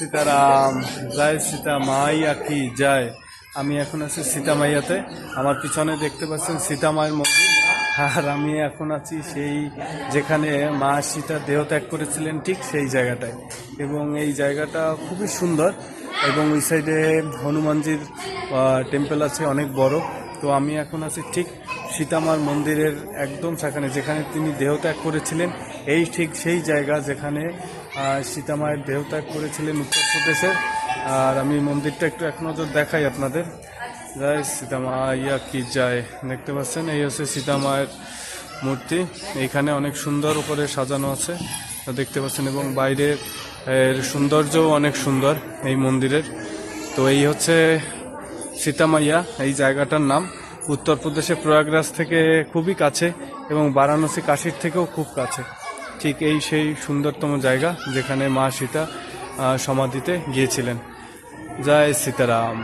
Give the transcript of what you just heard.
সীতারাম, জয় সীতা মাইয়া কি জয়। আমি এখন আছি সীতা মাইয়াতে। আমার পিছনে দেখতে পাচ্ছেন সীতা মায়ের মন্দির। আর আমি এখন আছি সেই যেখানে মা সীতা দেহত্যাগ করেছিলেন, ঠিক সেই জায়গাটায়। এবং এই জায়গাটা খুবই সুন্দর। এবং ওই সাইডে হনুমানজির টেম্পল আছে, অনেক বড়। তো আমি এখন আছি ঠিক সীতামার মন্দিরের একদম সেখানে, যেখানে তিনি দেহত্যাগ করেছিলেন। এই ঠিক সেই জায়গা যেখানে সীতামায়ের দেহত্যাগ করেছিলেন উত্তরপ্রদেশের। আর আমি মন্দিরটা একটু এক নজর দেখাই আপনাদের। জয় সীতামা ইয়া কি জয়। দেখতে পাচ্ছেন এই হচ্ছে সীতামায়ের মূর্তি। এইখানে অনেক সুন্দর করে সাজানো আছে, দেখতে পাচ্ছেন। এবং বাইরের সৌন্দর্যও অনেক সুন্দর এই মন্দিরের। তো এই হচ্ছে সীতামাইয়া, এই জায়গাটার নাম। উত্তরপ্রদেশে প্রয়াগরাজ থেকে খুবই কাছে এবং বারাণসী কাশীর থেকেও খুব কাছে। ঠিক এই সেই সুন্দরতম জায়গা যেখানে মা সীতা সমাধিতে গিয়েছিলেন। জয় সীতারাম।